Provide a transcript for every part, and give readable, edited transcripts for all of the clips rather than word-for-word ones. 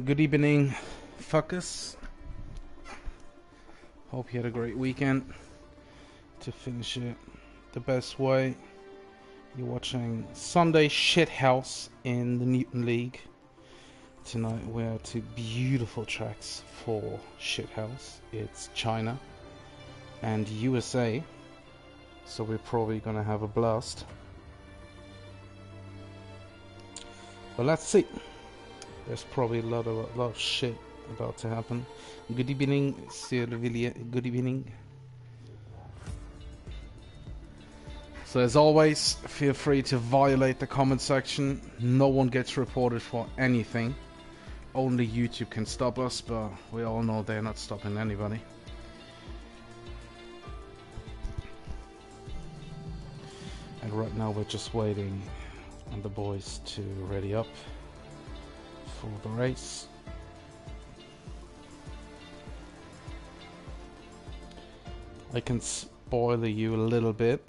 Good evening, fuckers. Hope you had a great weekend. To finish it the best way, you're watching Sunday Shithouse in the Newton League. Tonight we have two beautiful tracks for Shithouse. It's China and USA, so we're probably gonna have a blast. But let's see. There's probably a lot of shit about to happen. Good evening, Srgl. Good evening. So as always, feel free to violate the comment section. No one gets reported for anything. Only YouTube can stop us, but we all know they're not stopping anybody. And right now we're just waiting on the boys to ready up for the race. I can spoil you a little bit.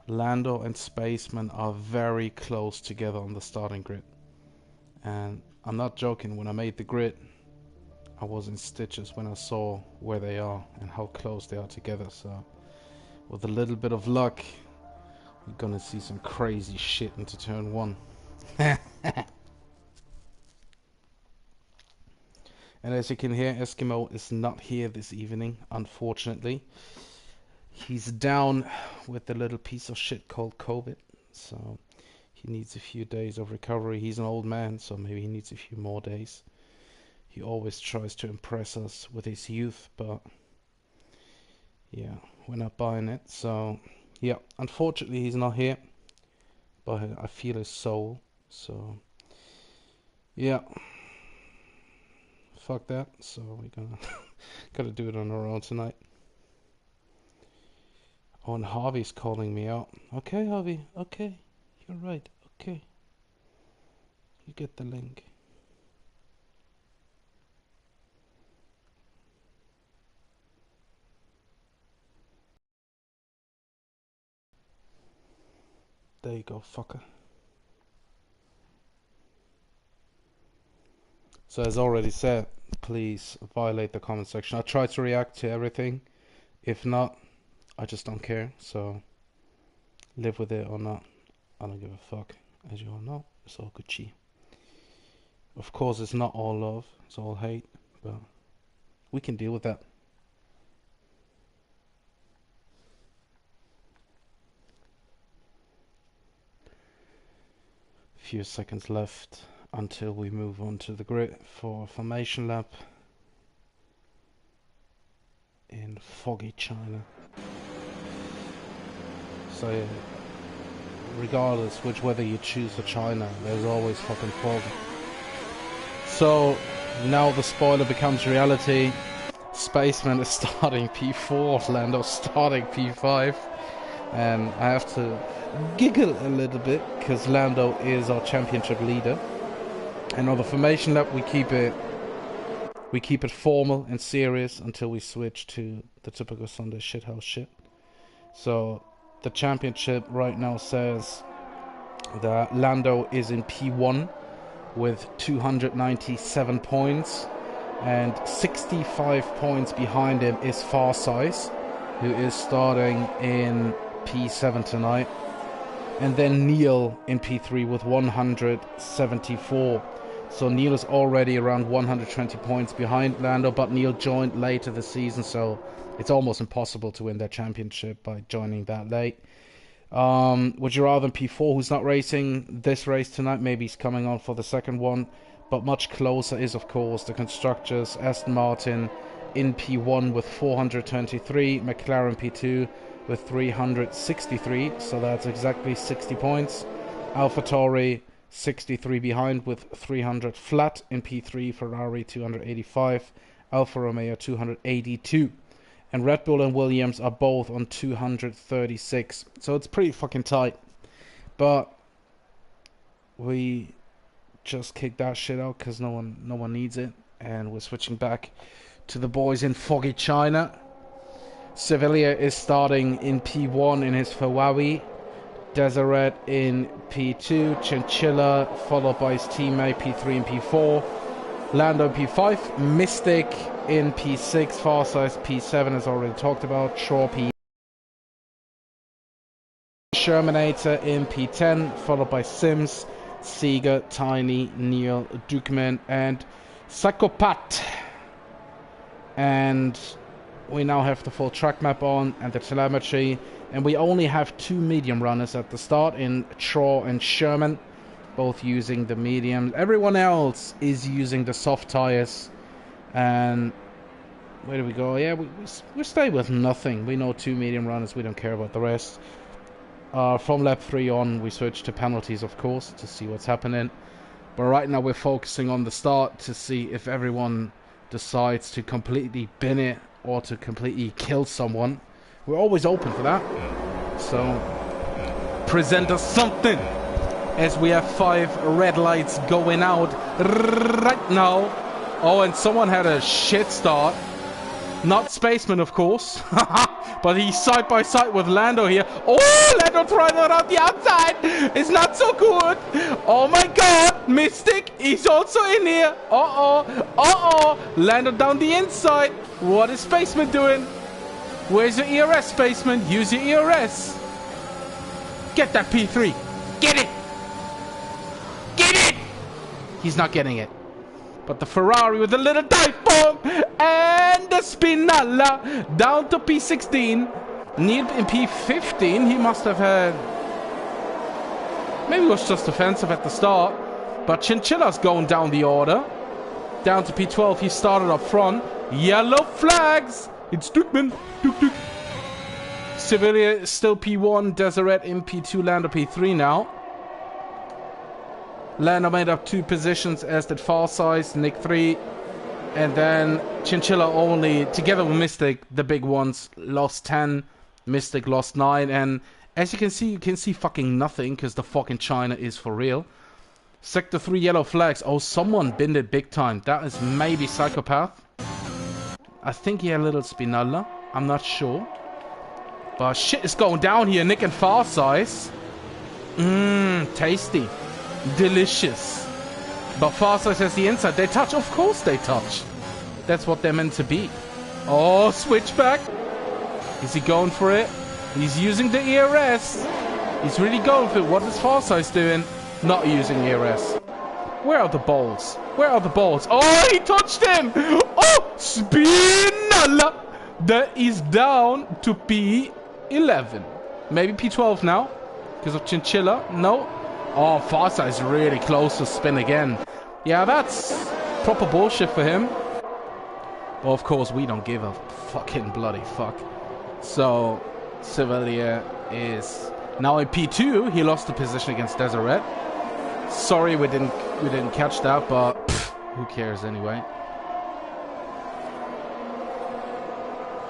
Lando and Spaceman are very close together on the starting grid, and I'm not joking. When I made the grid, I was in stitches when I saw where they are and how close they are together. So with a little bit of luck, we're gonna see some crazy shit into turn one. And as you can hear, Eskimo is not here this evening, unfortunately. He's down with the little piece of shit called COVID, so he needs a few days of recovery. He's an old man, so maybe he needs a few more days. He always tries to impress us with his youth, but yeah, we're not buying it. So yeah, unfortunately he's not here, but I feel his soul, so yeah. Fuck that, so we're gotta do it on our own tonight. Oh, and Harvey's calling me out. Okay, Harvey, okay, you're right, okay. You get the link. There you go, fucker. So as already said, please violate the comment section. I try to react to everything. If not, I just don't care. So live with it or not, I don't give a fuck. As you all know, it's all Gucci. Of course, it's not all love, it's all hate, but we can deal with that. Few seconds left until we move on to the grid for formation lap in foggy China. So yeah, regardless which weather you choose for China, there's always fucking fog. So now the spoiler becomes reality. Spaceman is starting P4, Lando's starting P5, and I have to giggle a little bit because Lando is our championship leader. And on the formation lap, we keep it formal and serious until we switch to the typical Sunday shithouse shit. So the championship right now says that Lando is in P1 with 297 points, and 65 points behind him is Farsize, who is starting in P7 tonight, and then Neil in P3 with 174. So Neil is already around 120 points behind Lando, but Neil joined later this season, so it's almost impossible to win that championship by joining that late. Would you rather P4, who's not racing this race tonight? Maybe he's coming on for the second one, but much closer is, of course, the constructors. Aston Martin in P1 with 423, McLaren P2 with 363, so that's exactly 60 points. AlphaTauri 63 behind with 300 flat in P3, Ferrari 285, Alfa Romeo 282, and Red Bull and Williams are both on 236. So it's pretty fucking tight, but we just kicked that shit out because no one needs it, and we're switching back to the boys in foggy China. Sevilla is starting in P1 in his Ferrari. Deseret in P2, Chinchilla followed by his teammate P3 and P4, Lando P5, Mystic in P6, Farsight P7 as already talked about, Shaw P, Shermanator in P10, followed by Sims, Srgl, Tiny, Neil, Dukeman, and Psychopath. And we now have the full track map on and the telemetry, and we only have 2 medium runners at the start in Shaw and Sherman, both using the medium. Everyone else is using the soft tires. And where do we go? Yeah, we stay with nothing. We know 2 medium runners, we don't care about the rest. From lap 3 on, we switch to penalties, of course, to see what's happening. But right now we're focusing on the start to see if everyone decides to completely bin it or to completely kill someone. We're always open for that. So, present us something! As we have 5 red lights going out right now. Oh, and someone had a shit start. Not Spaceman, of course. But he's side by side with Lando here. Oh, Lando trying it on the outside. It's not so good. Oh my god. Mystic, he's also in here. Uh-oh. Lando down the inside. What is Spaceman doing? Where's your ERS, Spaceman? Use your ERS. Get that P3. Get it. Get it. He's not getting it. But the Ferrari with a little dive bomb and the Spinella down to P16. Neil in P15. He must have had... Maybe it was just defensive at the start. But Chinchilla's going down the order. Down to P12. He started up front. Yellow flags. It's Dukeman. Duke. Sevilla is still P1. Deseret in P2. Lando P3 now. Lando made up 2 positions, as did Farsight, Nick 3, and then Chinchilla only, together with Mystic, the big ones, lost 10, Mystic lost 9, and as you can see fucking nothing, because the fucking China is for real. Sector 3 yellow flags. Oh, someone binned it big time. That is maybe Psychopath. I think he had a little Spinella. I'm not sure. But shit is going down here, Nick and Farsight. Tasty. Delicious. But Farsight has the inside. They touch. Of course they touch. That's what they're meant to be. Oh, switchback. Is he going for it? He's using the ERS. He's really going for it. What is Farsight doing? Not using ERS. Where are the balls? Where are the balls? Oh, he touched him. Oh, Spinella. That is down to P11. Maybe P12 now. Because of Chinchilla. No. Oh, Farsight is really close to spin again. Yeah, that's proper bullshit for him. Well, of course, we don't give a fucking bloody fuck. So, Sevilla is now in P2. He lost the position against Deseret. Sorry, we didn't catch that, but who cares anyway?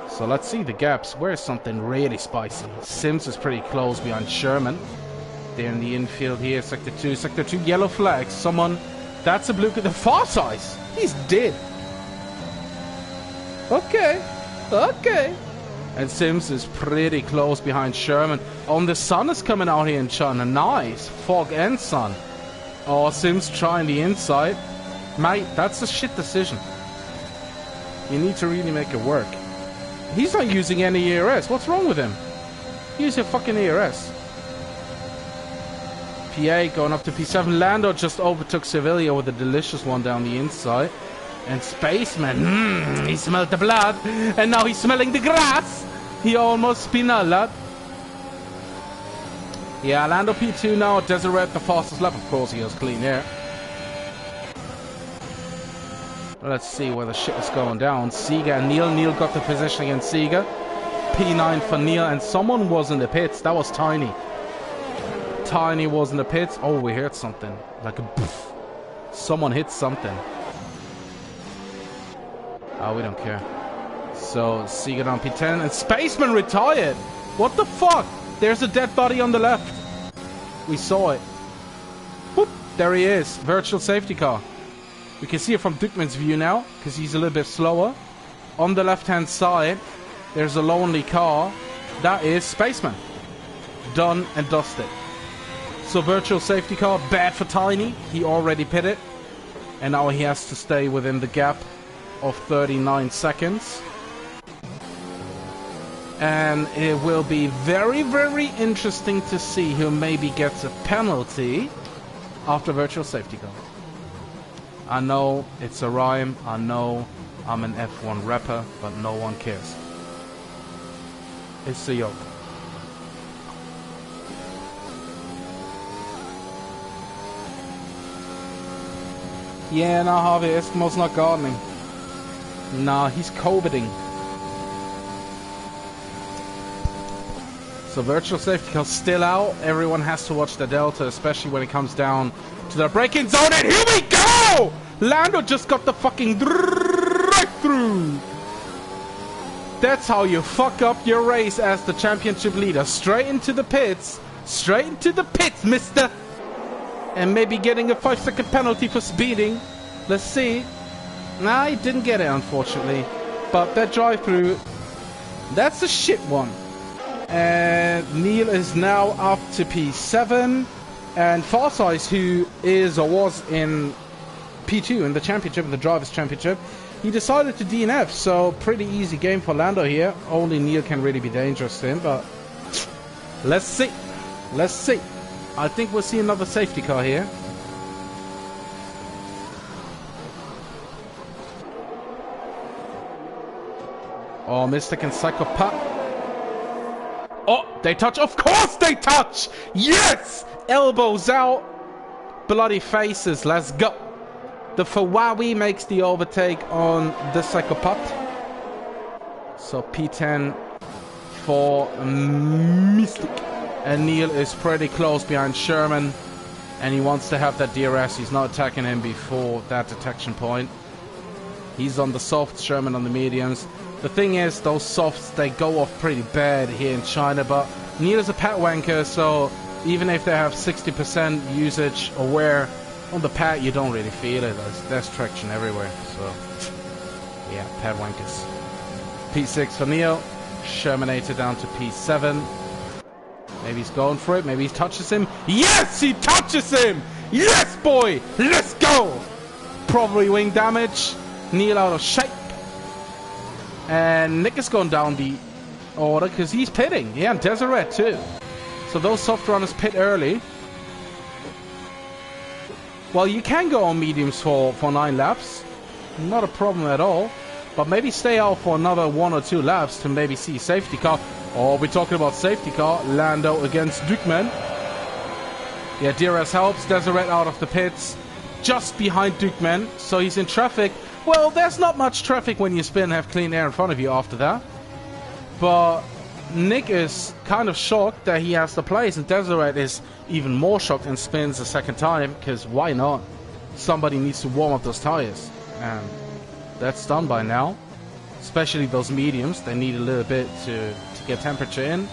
So let's see the gaps. Where's something really spicy? Sims is pretty close behind Sherman. They're in the infield here, Sector 2. Sector 2, yellow flags. Someone... That's a blue... The Farsight! He's dead. Okay. And Sims is pretty close behind Sherman. Oh, and the sun is coming out here in China. Nice. Fog and sun. Oh, Sims trying the inside. Mate, that's a shit decision. You need to really make it work. He's not using any ERS. What's wrong with him? Use your fucking ERS. P8 going up to P7. Lando just overtook Sevilla with a delicious one down the inside. And Spaceman, he smelled the blood. And now he's smelling the grass. He almost Spinella. Yeah, Lando P2 now. Deseret the fastest lap. Of course, he has clean air. Let's see where the shit is going down. Srgl and Neil. Neil got the position against Srgl. P9 for Neil. And someone was in the pits. That was Tiny. Tiny was in the pits. Oh, we heard something. Like a poof. Someone hit something. Oh, we don't care. So, Srgl on P10. And Spaceman retired. What the fuck? There's a dead body on the left. We saw it. Whoop. There he is. Virtual safety car. We can see it from Dukeman's view now, because he's a little bit slower. On the left-hand side, there's a lonely car. That is Spaceman. Done and dusted. So virtual safety car, bad for Tiny. He already pitted. And now he has to stay within the gap of 39 seconds. And it will be very, very interesting to see who maybe gets a penalty after virtual safety car. I know it's a rhyme, I know I'm an F1 rapper, but no one cares. It's a yoke. Yeah, nah, Harvey, Eskimo's not gardening. Nah, he's coveting. So virtual safety car still out. Everyone has to watch the delta, especially when it comes down to the braking zone. And here we go! Lando just got the fucking drive-through. That's how you fuck up your race as the championship leader. Straight into the pits. Straight into the pits, mister. And maybe getting a 5-second penalty for speeding. Let's see. Nah, he didn't get it, unfortunately. But that drive-through, that's a shit one. And Neil is now up to P7. And Farsize, who is or was in P2 in the championship, the Drivers' Championship, he decided to DNF. So pretty easy game for Lando here. Only Neil can really be dangerous to him, but let's see. Let's see. I think we'll see another safety car here. Oh, Mystic and Psychopath. Oh, they touch. Of course they touch. Yes. Elbows out. Bloody faces. Let's go. The Fawawi makes the overtake on the Psychopath. So P10 for Mystic. And Neil is pretty close behind Sherman. And he wants to have that DRS. He's not attacking him before that detection point. He's on the softs, Sherman on the mediums. The thing is, those softs, they go off pretty bad here in China. But Neil is a pad wanker, so even if they have 60% usage or wear on the pad, you don't really feel it. There's traction everywhere. So, yeah, pad wankers. P6 for Neil. Shermanator down to P7. Maybe he's going for it. Maybe he touches him. Yes, he touches him. Yes, boy. Let's go. Probably wing damage. Neil out of shape. And Nick is going down the order because he's pitting. Yeah, and Deseret too. So those soft runners pit early. Well, you can go on mediums for 9 laps. Not a problem at all. But maybe stay out for another 1 or 2 laps to maybe see safety car. Oh, we're talking about safety car. Lando against Dukeman. Yeah, DRS helps. Deseret out of the pits. Just behind Dukeman. So he's in traffic. Well, there's not much traffic when you spin and have clean air in front of you after that. But Nick is kind of shocked that he has the place. And Deseret is even more shocked and spins a second time. Because why not? Somebody needs to warm up those tires. And that's done by now. Especially those mediums. They need a little bit to get temperature in.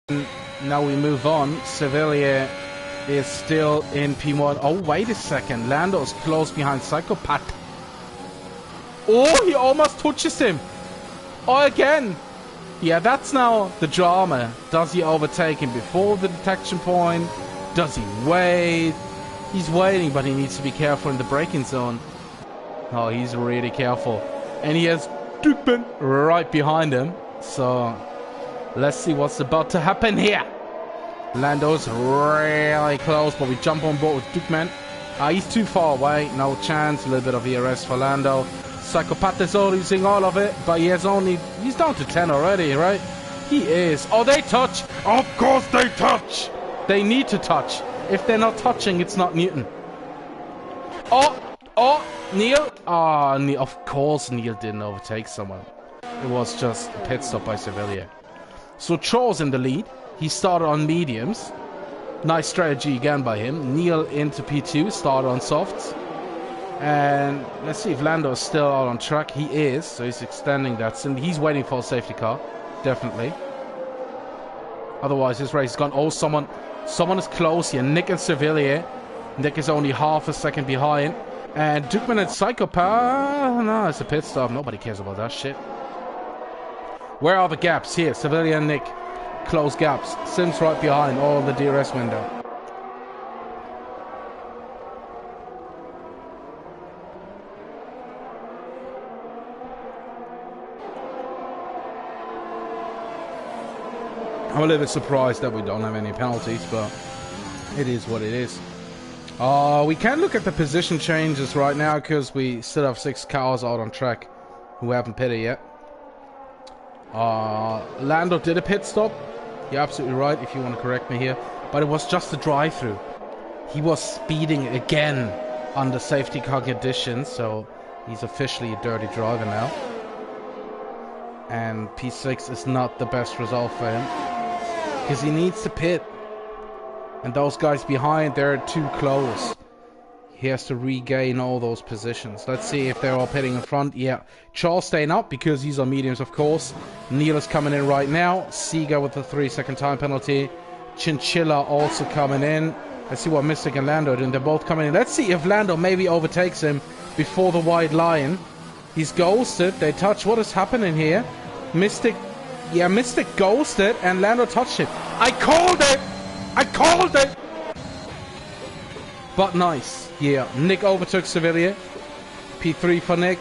And now we move on. Sevilla is still in P1. Oh, wait a second. Lando is close behind Psychopath. Oh, he almost touches him. Oh, again. Yeah, that's now the drama. Does he overtake him before the detection point? Does he wait? He's waiting, but he needs to be careful in the braking zone. Oh, he's really careful. And he has Dukeman right behind him. So, let's see what's about to happen here. Lando's really close, but we jump on board with Dukeman. He's too far away. No chance. A little bit of ERS for Lando. Psychopath is losing all of it, but he's down to 10 already, right? He is. Oh, they touch. Of course they touch. They need to touch. If they're not touching, it's not Newton. Oh, Neil. Oh, Neil. Of course Neil didn't overtake someone. It was just a pit stop by Sevilla. So Charles in the lead. He started on mediums. Nice strategy again by him. Neil into P2, started on softs. And let's see if Lando is still out on track. He is, so he's extending that. And he's waiting for a safety car, definitely. Otherwise, his race is gone. Oh, someone is close here. Nick and Sevilla. Nick is only half a second behind. And Dukeman and Psychopath. No, it's a pit stop. Nobody cares about that shit. Where are the gaps? Here, Sevilla and Nick. Close gaps. Sims right behind. All the DRS window. I'm a little bit surprised that we don't have any penalties, but it is what it is. We can look at the position changes right now because we still have 6 cars out on track who haven't pitted yet. Lando did a pit stop. You're absolutely right if you want to correct me here. But it was just a drive-through. He was speeding again under safety car conditions, so he's officially a dirty driver now. And P6 is not the best result for him, because he needs to pit. And those guys behind, they're too close. He has to regain all those positions. Let's see if they're all pitting in front. Yeah, Charles staying up because he's on mediums, of course. Neil is coming in right now. Srgl with the 3-second time penalty. Chinchilla also coming in. Let's see what Mystic and Lando are doing. They're both coming in. Let's see if Lando maybe overtakes him before the white line. He's ghosted. They touch. What is happening here? Mystic. Yeah, Mystic ghosted and Lando touched it. I called it! I called it! But nice. Yeah, Nick overtook Sevilla. P3 for Nick.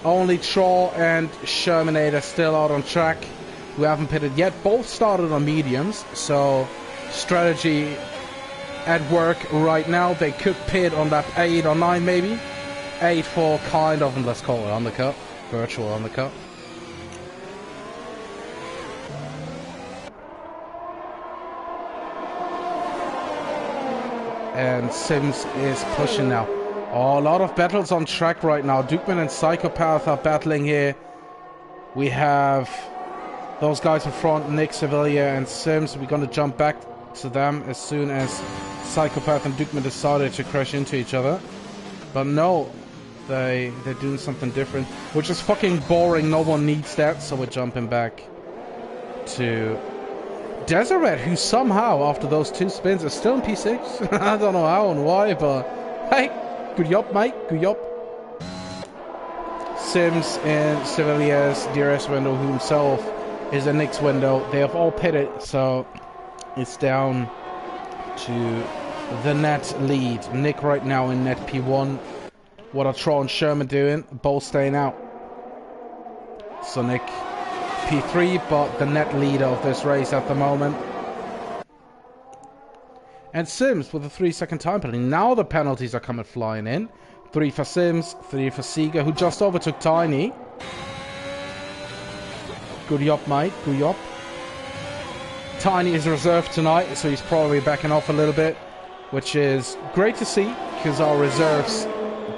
Only Troll and Shermanator still out on track, who haven't pitted yet. Both started on mediums, so strategy at work right now. They could pit on that 8 or 9 maybe. 8 for kind of, let's call it undercut. Virtual undercut. And Sims is pushing now. Oh, a lot of battles on track right now. Dukeman and Psychopath are battling here. We have those guys in front, Nick, Sevilla, and Sims. We're going to jump back to them as soon as Psychopath and Dukeman decided to crash into each other. But no, they're doing something different, which is fucking boring. No one needs that, so we're jumping back to Deseret, who somehow, after those 2 spins, is still in P6. I don't know how and why, but hey, good job, mate. Good job. Sims and Sevilla's DRS window, who himself is a Nick's window. They have all pitted, so it's down to the net lead. Nick right now in net P1. What are Troll and Sherman doing? Both staying out. So Nick P3, but the net leader of this race at the moment. And Sims with a 3-second time penalty. Now the penalties are coming flying in. 3 for Sims, 3 for Srgl, who just overtook Tiny. Good job, mate. Good job. Tiny is reserved tonight, so he's probably backing off a little bit, which is great to see, because our reserves,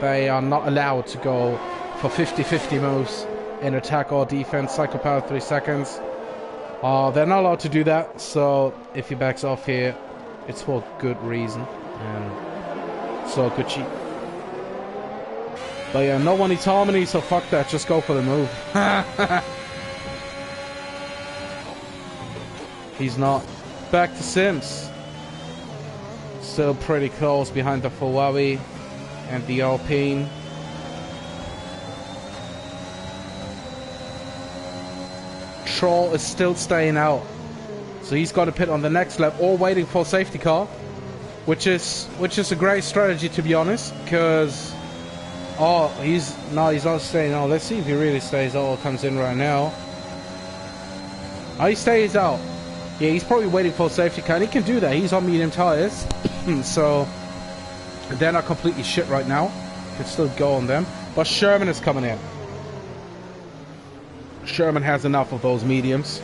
they are not allowed to go for 50-50 moves in attack or defense. Psychopath 3 seconds. They're not allowed to do that, so if he backs off here, it's for good reason. And so good cheat. But yeah, no one needs harmony, so fuck that, just go for the move. He's not. Back to Sims. Still pretty close behind the Huawei and the Alpine. Troll is still staying out, so he's got to pit on the next lap, or waiting for a safety car, which is a great strategy, to be honest, because he's not staying out. Let's see if he really stays out or comes in right now. He stays out. Yeah, he's probably waiting for a safety car, and he can do that. He's on medium tires, so they're not completely shit right now. Could still go on them, but Sherman is coming in. Sherman has enough of those mediums.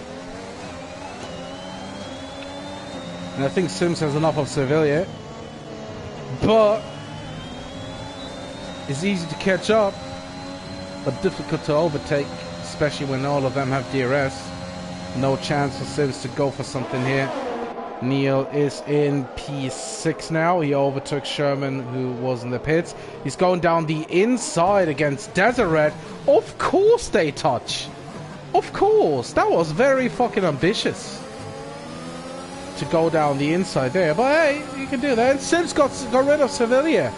And I think Sims has enough of Sevilla. But it's easy to catch up, but difficult to overtake, especially when all of them have DRS. No chance for Sims to go for something here. Neil is in P6 now. He overtook Sherman, who was in the pits. He's going down the inside against Deseret. Of course they touch. Of course, that was very fucking ambitious to go down the inside there. But hey, you can do that. And Sims got rid of Sevilla.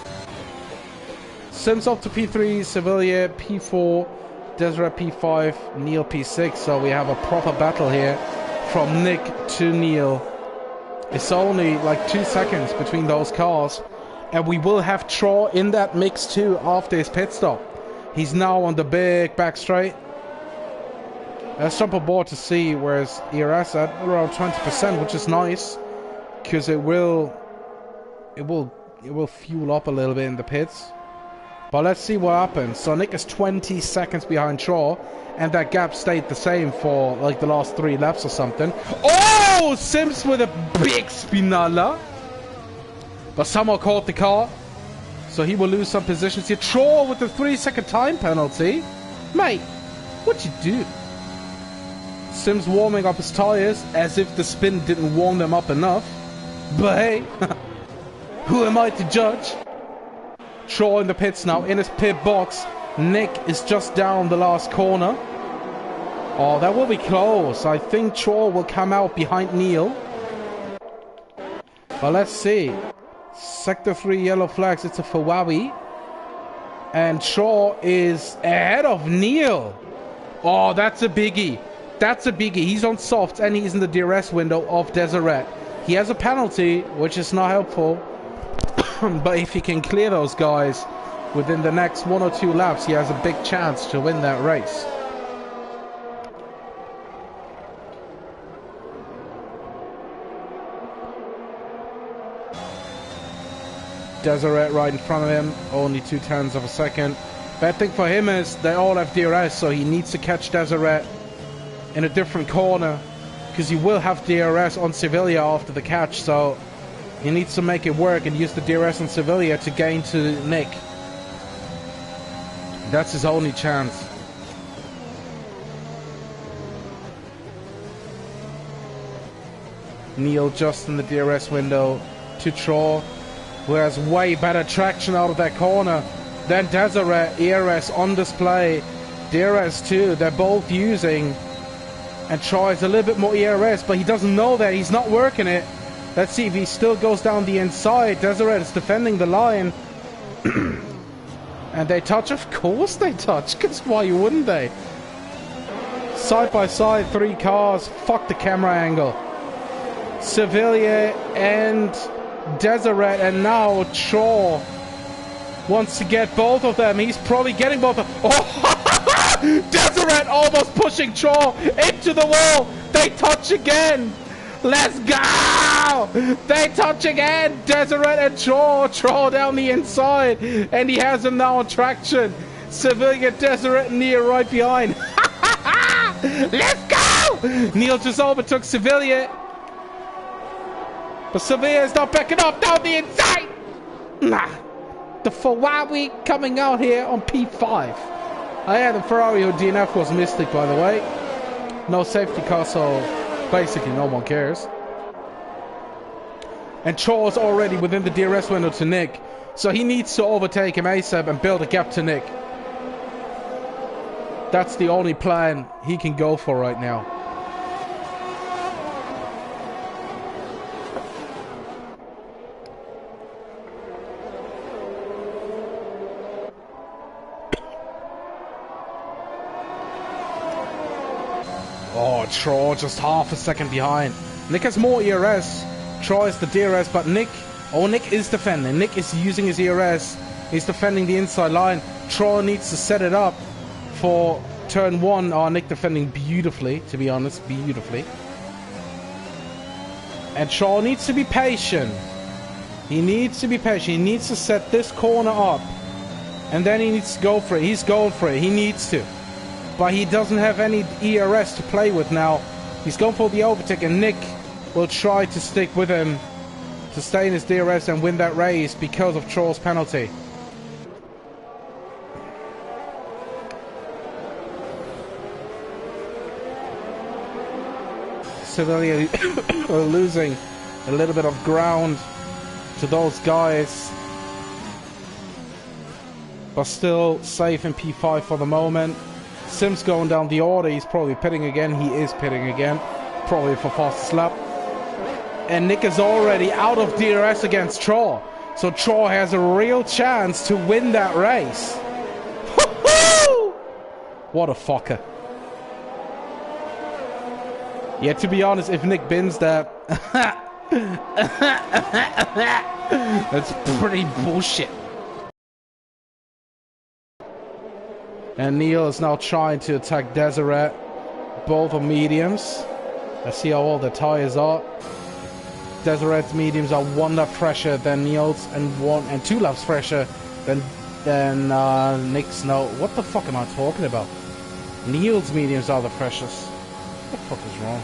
Sims up to P3, Sevilla P4, Deseret P5, Neil P6. So we have a proper battle here from Nick to Neil. It's only like 2 seconds between those cars. And we will have Troll in that mix too after his pit stop. He's now on the big back straight. Let's jump aboard to see where's ERS at. Around 20%, which is nice, because it will fuel up a little bit in the pits. But let's see what happens. So Nick is 20 seconds behind Shaw, and that gap stayed the same for like the last 3 laps or something. Oh, Sims with a big spinalla, but somehow caught the car, so he will lose some positions here. Shaw with the 3-second time penalty. Mate, what'd you do? Sims warming up his tires as if the spin didn't warm them up enough. But hey, who am I to judge? Shaw in the pits now, in his pit box. Nick is just down the last corner. Oh, that will be close. I think Shaw will come out behind Neil. But let's see. Sector 3 yellow flags, it's a Ferrari. And Shaw is ahead of Neil. Oh, that's a biggie. That's a biggie. He's on softs and he's in the DRS window of Deseret. He has a penalty, which is not helpful. But if he can clear those guys within the next 1 or 2 laps, he has a big chance to win that race. Deseret right in front of him, only 0.2 of a second. Bad thing for him is they all have DRS, so he needs to catch Deseret in a different corner, because he will have DRS on Sevilla after the catch, so he needs to make it work and use the DRS on Sevilla to gain to Nick. That's his only chance. Neil just in the DRS window to Troll, who has way better traction out of that corner than Deseret. ERS on display, DRS too, they're both using. And tries a little bit more ERS, but he doesn't know that. He's not working it. Let's see if he still goes down the inside. Deseret is defending the line. And they touch? Of course they touch, because why wouldn't they? Side by side, 3 cars. Fuck the camera angle. Sevilla and Deseret, and now Shaw wants to get both of them. He's probably getting both of them. Oh! Deseret almost pushing Shaw into the wall. They touch again. Let's go. They touch again. Deseret and Shaw down the inside, and he has him now on traction. Sevilla, Deseret, and Neil right behind. Let's go. Neil just overtook Sevilla, but Sevilla is not backing up down the inside. Nah. The Ferrari coming out here on P5. Yeah, the Ferrari or DNF was Mystic, by the way. No safety car, so basically no one cares. And Shaw's already within the DRS window to Nick, so he needs to overtake him ASAP and build a gap to Nick. That's the only plan he can go for right now. Oh, Troy just half a second behind. Nick has more ERS. Troy is the DRS, but Nick is defending. Nick is using his ERS. He's defending the inside line. Troy needs to set it up for turn 1. Oh, Nick defending beautifully, to be honest, beautifully. And Troy needs to be patient. He needs to be patient. He needs to set this corner up, and then he needs to go for it. He's going for it. He needs to. But he doesn't have any ERS to play with now. He's going for the overtake, and Nick will try to stick with him to stay in his DRS and win that race because of Troll's penalty. Sevilla losing a little bit of ground to those guys, but still safe in P5 for the moment. Sims going down the order. He's probably pitting again. He is pitting again, probably for fastest lap. And Nick is already out of DRS against Troll, so Troll has a real chance to win that race. What a fucker. Yeah, to be honest, if Nick bins that, that's pretty bullshit. And Neil is now trying to attack Deseret. Both are mediums. Let's see how old the tires are. Desiret's mediums are 1 lap fresher than Neil's and 2 laps fresher than Nick's. No, what the fuck am I talking about? Neil's mediums are the freshest. What the fuck is wrong?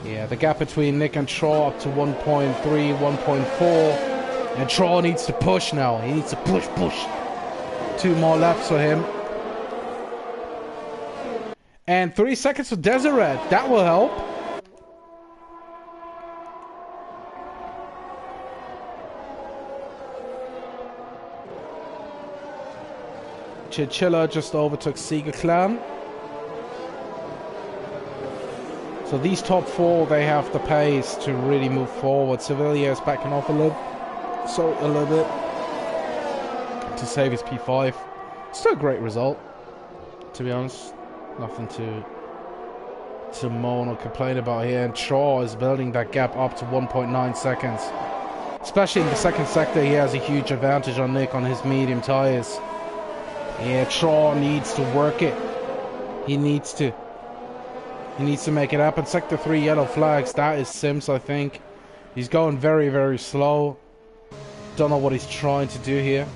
Yeah, the gap between Nick and Troll up to 1.3, 1.4. And Troll needs to push now. He needs to push. 2 more laps for him. And 3 seconds for Deseret. That will help. Chinchilla just overtook Srgl Clan. So these top 4, they have the pace to really move forward. Sevilla is backing off a little bit to save his P5. Still a great result, to be honest. Nothing to moan or complain about here. And Shaw is building that gap up to 1.9 seconds. Especially in the second sector, he has a huge advantage on Nick on his medium tyres. Yeah, Shaw needs to work it. He needs to make it happen. Sector 3 yellow flags. That is Sims, I think. He's going very, very slow. Don't know what he's trying to do here.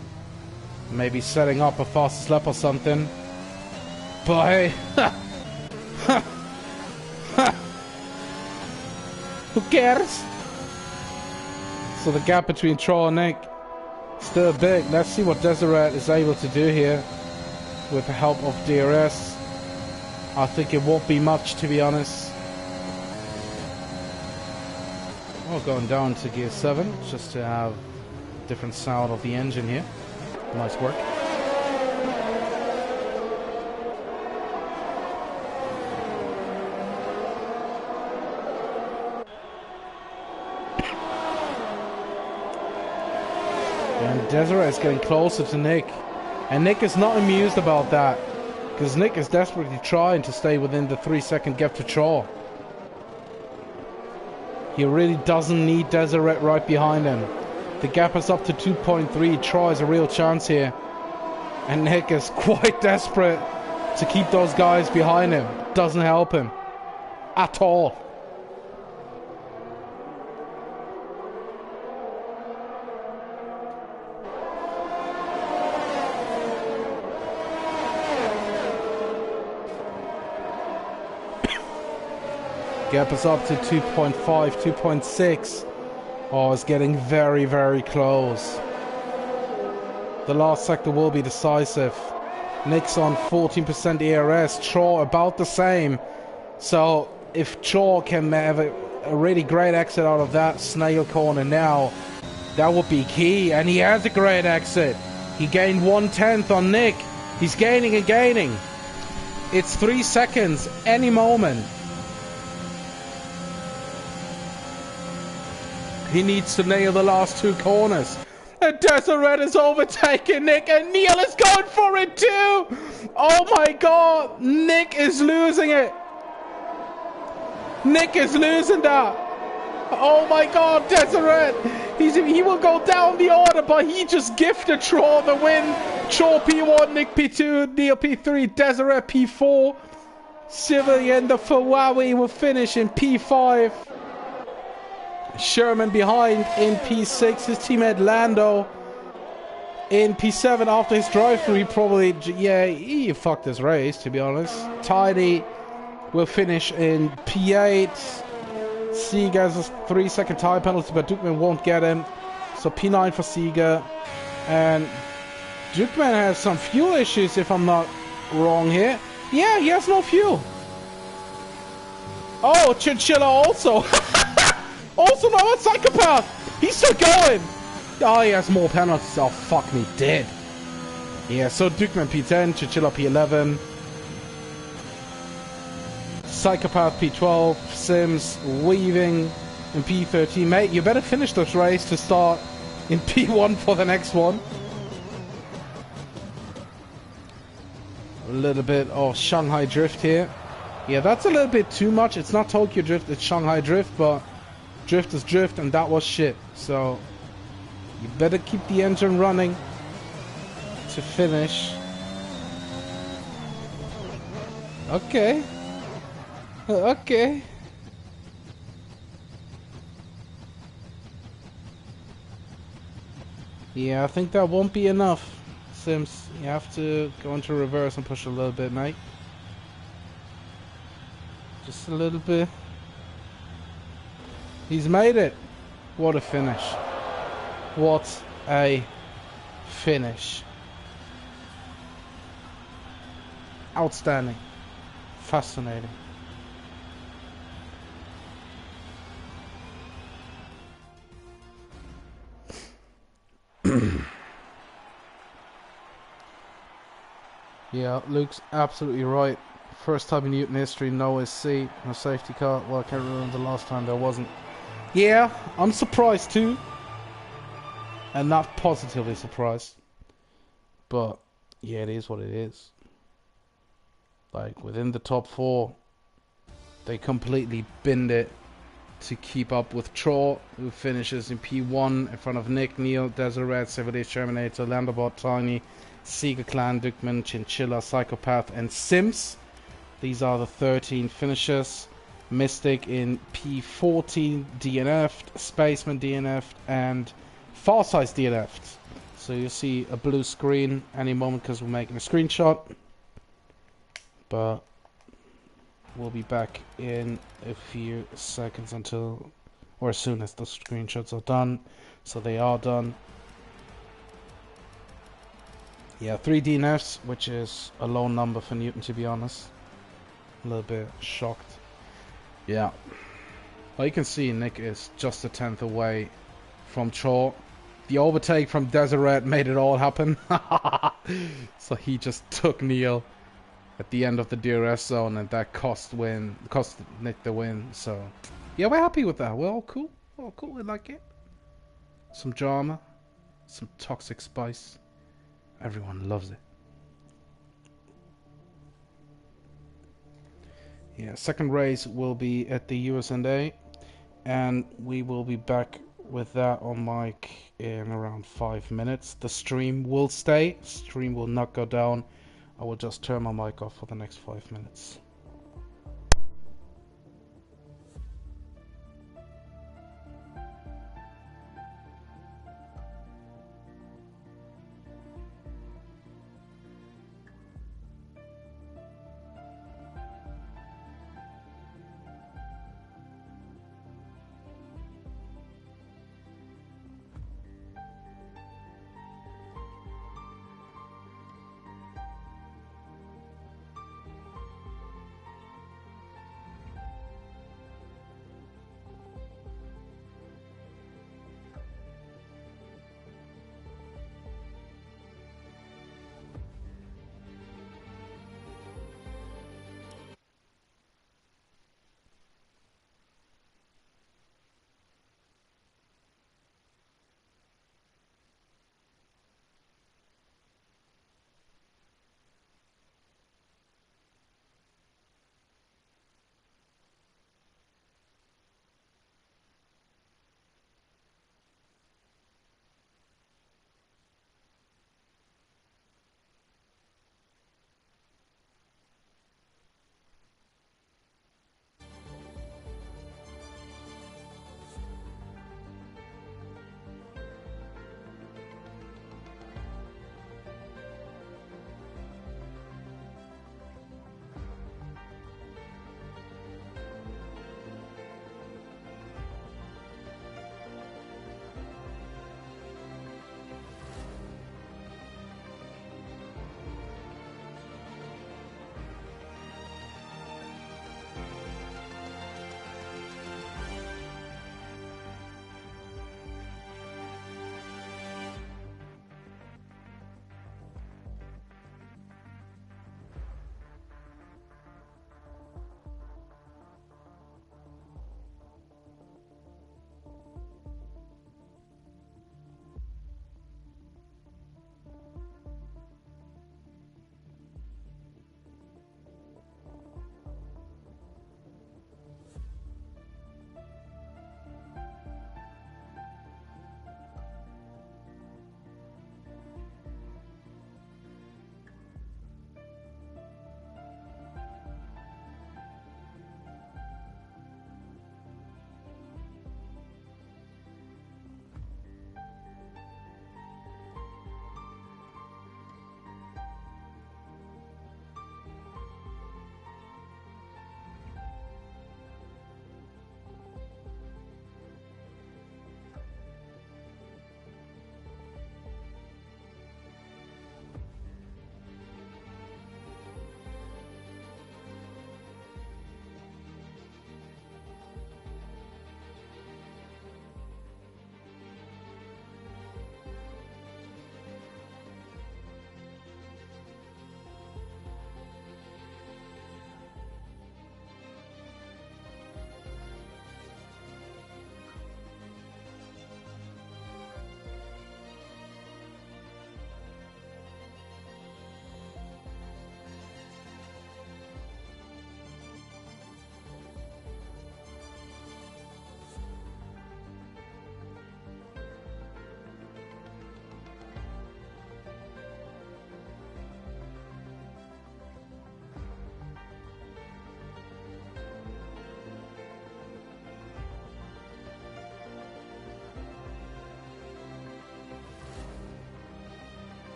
Maybe setting up a fastest lap or something. But hey, who cares? So the gap between Troll and Nick still big. Let's see what Deseret is able to do here with the help of DRS. I think it won't be much, to be honest. Oh, going down to gear 7 just to have a different sound of the engine here. Nice work. And Deseret is getting closer to Nick. And Nick is not amused about that. Because Nick is desperately trying to stay within the 3-second gap to Troll. He really doesn't need Deseret right behind him. The gap is up to 2.3. Troll has a real chance here. And Nick is quite desperate to keep those guys behind him. Doesn't help him at all. Gap is up to 2.5, 2.6. Oh, it's getting very, very close. The last sector will be decisive. Nick's on 14% ERS. Chaw about the same. So if Chaw can have a really great exit out of that snail corner now, that would be key. And he has a great exit. He gained 1/10 on Nick. He's gaining and gaining. It's 3 seconds any moment. He needs to nail the last 2 corners. And Deseret is overtaking Nick, and Neil is going for it too! Oh my god! Nick is losing it! Nick is losing that! Oh my god, Deseret! He will go down the order, but he just gifted Troll the win. Troll P1, Nick P2, Neil P3, Deseret P4. Civilian, the Ferrari will finish in P5. Sherman behind in P6. His teammate Lando in P7 after his drive-through. He probably, yeah, he fucked his race, to be honest. Tidy will finish in P8. Srgl has a 3-second tire penalty, but Dukeman won't get him. So P9 for Srgl. And Dukeman has some fuel issues, if I'm not wrong here. Yeah, he has no fuel. Oh, Chinchilla also. Also, no, a psychopath! He's still going! Oh, he has more penalties. Oh, fuck me, dead. Yeah, so Dukeman P10, Chinchilla P11. Psychopath P12, Sims weaving in P13. Mate, you better finish this race to start in P1 for the next one. A little bit of Shanghai Drift here. Yeah, that's a little bit too much. It's not Tokyo Drift, it's Shanghai Drift, but drift is drift, and that was shit. So you better keep the engine running to finish. Okay. Okay. Yeah, I think that won't be enough. Sims, you have to go into reverse and push a little bit, mate. Just a little bit. He's made it. What a finish. What a finish. Outstanding. Fascinating. Yeah, Luke's absolutely right. First time in Newton history, no SC, no safety car. Well, I can't remember the last time there wasn't. Yeah, I'm surprised too. And not positively surprised. But, yeah, it is what it is. Like, within the top four, they completely binned it to keep up with Troll, who finishes in P1 in front of Nick, Neil, Deseret, Civilized Terminator, Landabot, Tiny, Srgl Clan, Dukeman, Chinchilla, Psychopath, and Sims. These are the 13 finishers. Mystic in P14 DNF'd, Spaceman DNF'd, and Farsight DNF'd. So you'll see a blue screen any moment because we're making a screenshot. But we'll be back in a few seconds until, or as soon as the screenshots are done. So they are done. Yeah, 3 DNFs, which is a low number for Newton, to be honest. A little bit shocked. Yeah. Well, you can see Nick is just a 10th away from Chaw. The overtake from Deseret made it all happen. So he just took Neil at the end of the DRS zone, and that cost Nick the win. So yeah, we're happy with that. We're all cool. We're all cool. We like it. Some drama, some toxic spice. Everyone loves it. Yeah, second race will be at the USA, and we will be back with that on mic in around 5 minutes. The stream will stay. Stream will not go down. I will just turn my mic off for the next 5 minutes.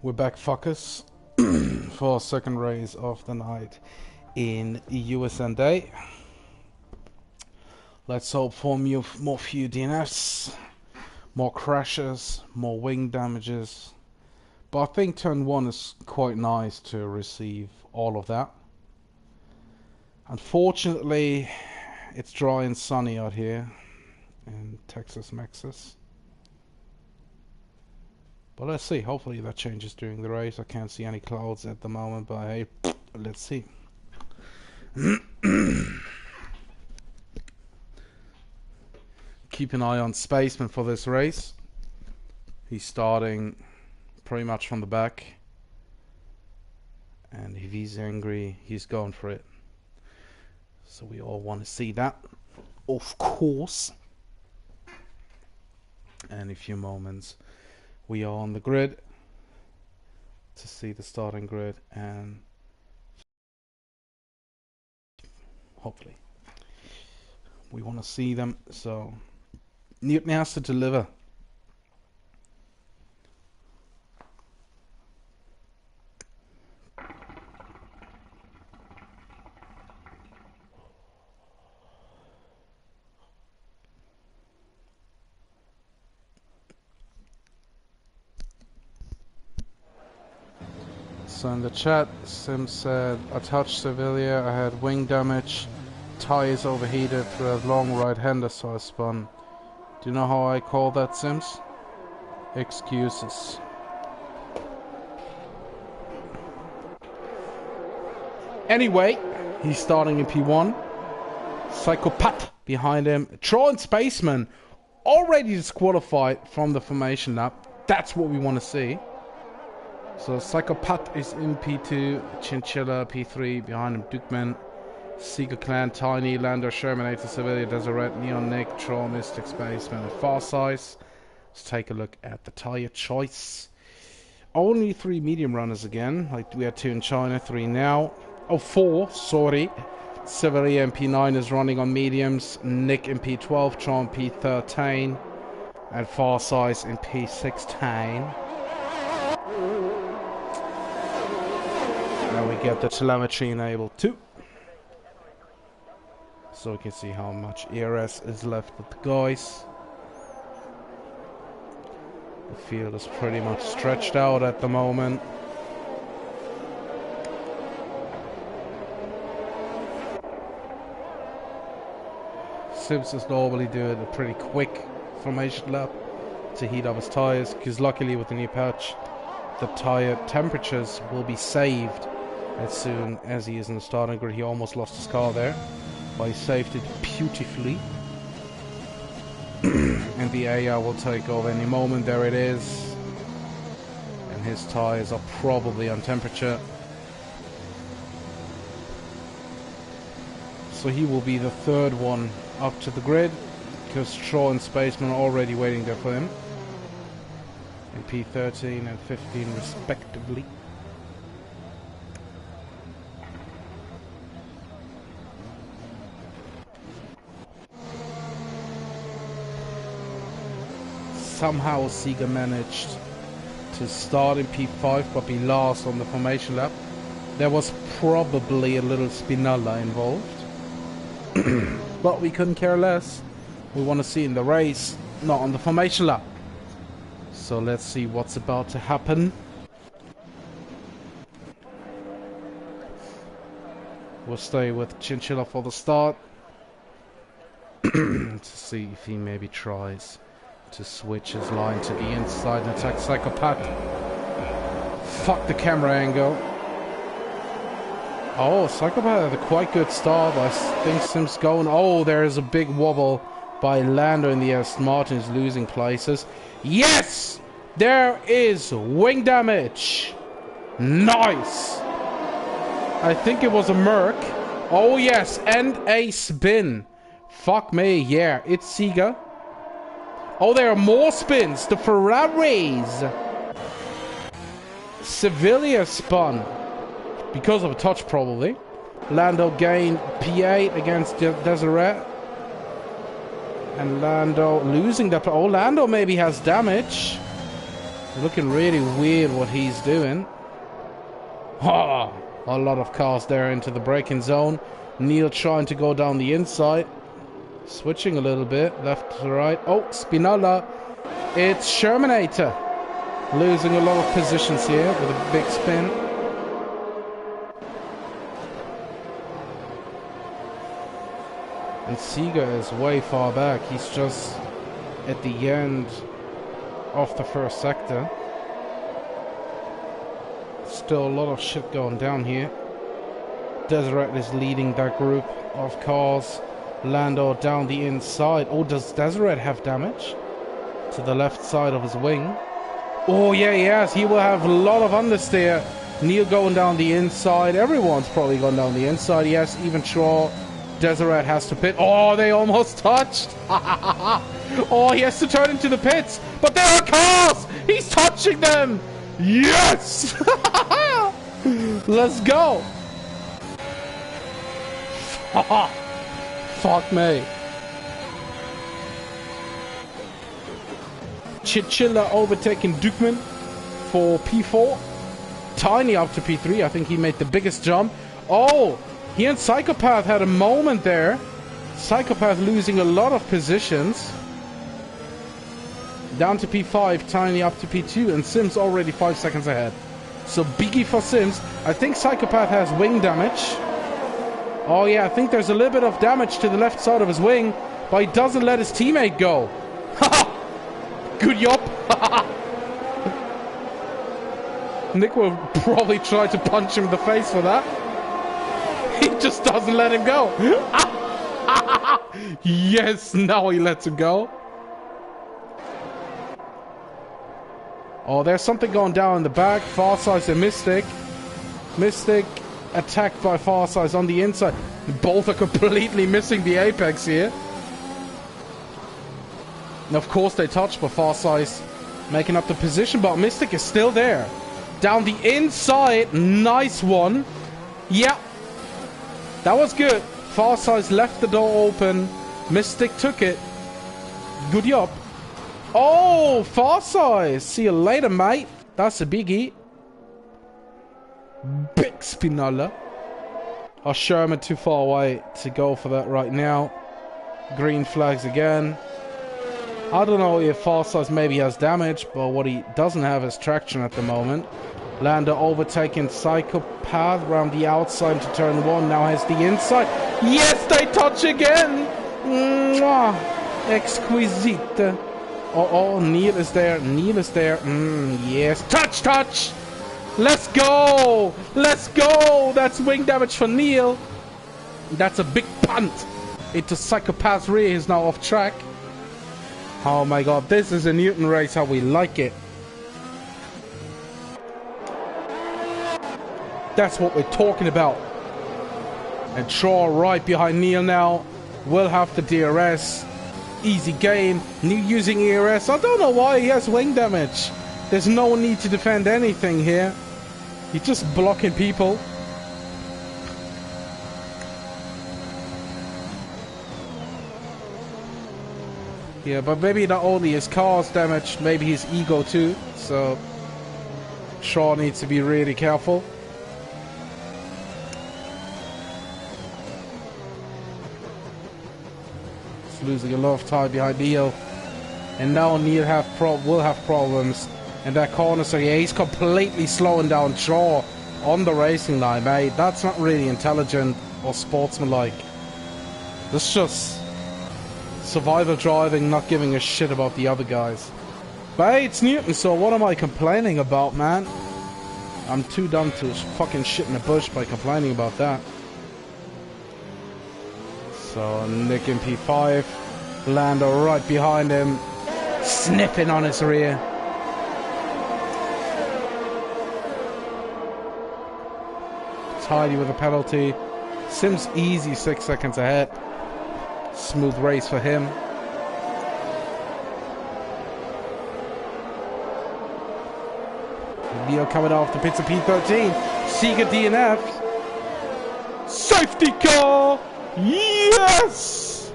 We're back, fuckers, for second race of the night in USND. Let's hope for more few DNFs, more crashes, more wing damages. But I think turn 1 is quite nice to receive all of that. Unfortunately, it's dry and sunny out here in Texas, Mexas. But let's see, hopefully that changes during the race. I can't see any clouds at the moment, but hey, let's see. Keep an eye on Spaceman for this race. He's starting pretty much from the back. And if he's angry, he's going for it. So we all want to see that, of course. And in a few moments, we are on the grid to see the starting grid, and hopefully we want to see them. So Newton has to deliver. So in the chat, Sim said, I touched Sevilla, I had wing damage, tires overheated through a long right-hander, so I spun. Do you know how I call that, Sims? Excuses. Anyway, he's starting in P1. Psychopath behind him. Troll and Spaceman already disqualified from the formation lap. That's what we want to see. So Psychopath is in P2, Chinchilla P3, behind him Dukeman, Srgl Clan, Tiny, Lander, Shermanator, Sevilla, Deseret, Neon, Nick, Troll, Mystic, Spaceman, and Farsize. Let's take a look at the tire choice. Only 3 medium runners again, like we had 2 in China, 3 now. Oh, 4, sorry. Sevilla in P9 is running on mediums, Nick in P12, Troll in P13, and Farsize in P16. Now we get the telemetry enabled too, so we can see how much ERS is left with the guys. The field is pretty much stretched out at the moment. Sims is normally doing a pretty quick formation lap to heat up his tires, because luckily with the new patch the tire temperatures will be saved as soon as he is in the starting grid. He almost lost his car there, but he saved it beautifully. And the AR will take over any moment. There it is. And his tires are probably on temperature. So he will be the third one up to the grid, because Troll and Spaceman are already waiting there for him. In P13 and 15 respectively. Somehow Srgl managed to start in P5 but be last on the formation lap. There was probably a little spinalla involved. But we couldn't care less. We want to see in the race, not on the formation lap. So let's see what's about to happen. We'll stay with Chinchilla for the start. To see if he maybe tries to switch his line to the inside and attack Psychopath. Fuck the camera angle. Oh, Psychopath had a quite good start. I think Sim's going. Oh, there is a big wobble by Lando in the Aston Martin. Is losing places. Yes! There is wing damage. Nice. I think it was a Merc. Oh yes, and a spin. Fuck me, yeah, it's Srgl. Oh, there are more spins. The Ferraris. Sevilla spun. Because of a touch, probably. Lando gained P8 against Deseret. And Lando losing that. Oh, Lando maybe has damage. Looking really weird what he's doing. Ha! A lot of cars there into the braking zone. Neil trying to go down the inside. Switching a little bit, left to right. Oh, Spinola. It's Shermanator. Losing a lot of positions here with a big spin. And Srgl is way far back. He's just at the end of the first sector. Still a lot of shit going down here. Deseret is leading that group of cars. Lando down the inside. Oh, does Deseret have damage to the left side of his wing? Oh yeah, yes, he will have a lot of understeer. Neil going down the inside. Everyone's probably going down the inside. Yes, even Shaw. Deseret has to pit. Oh, they almost touched. Oh, he has to turn into the pits. But there are cars. He's touching them. Yes. Let's go. Fuck me. Chichilla overtaking Dukeman for P4. Tiny up to P3. I think he made the biggest jump. Oh, he and Psychopath had a moment there. Psychopath losing a lot of positions. Down to P5, Tiny up to P2, and Sims already 5 seconds ahead. So biggie for Sims. I think Psychopath has wing damage. Oh yeah, I think there's a little bit of damage to the left side of his wing, but he doesn't let his teammate go. Good job. Nick will probably try to punch him in the face for that. He just doesn't let him go. Yes, now he lets him go. Oh, there's something going down in the back. Farsize and Mystic. Mystic attacked by Farsize on the inside. Both are completely missing the apex here. And of course they touch, but Farsize making up the position. But Mystic is still there. Down the inside. Nice one. Yeah. That was good. Farsize left the door open. Mystic took it. Good job. Oh, Farsize. See you later, mate. That's a biggie. Big Spinola. Oh, Sherman too far away to go for that right now. Green flags again. I don't know if Farsize maybe has damage, but what he doesn't have is traction at the moment. Lando overtaking Psychopath around the outside to turn 1. Now has the inside. Yes, they touch again. Mwah. Exquisite. Oh, Neil is there. Neil is there. Yes. Touch, touch. Let's go. Let's go. That's wing damage for Neil. That's a big punt into Psychopath's rear. He's now off track. Oh my god. This is a Newton race how we like it. That's what we're talking about. And Shaw right behind Neil now. Will have the DRS. Easy game. Neil using ERS. I don't know why he has wing damage. There's no need to defend anything here. He's just blocking people. Yeah, but maybe not only his car's damaged, maybe his ego too. So Shaw needs to be really careful. Losing a lot of time behind Neil, and now Neil will have problems in that corner. So yeah, he's completely slowing down Shaw on the racing line, mate. That's not really intelligent or sportsmanlike. That's just survival driving, not giving a shit about the other guys. But hey, it's Newton, so what am I complaining about, man? I'm too dumb to fucking shit in the bush by complaining about that. So Nick in P5, Lando right behind him, sniffing on his rear. Tidy with a penalty. Sims easy 6 seconds ahead. Smooth race for him. Neil coming off the pits of P13. Srgl DNF. Safety car! Yes!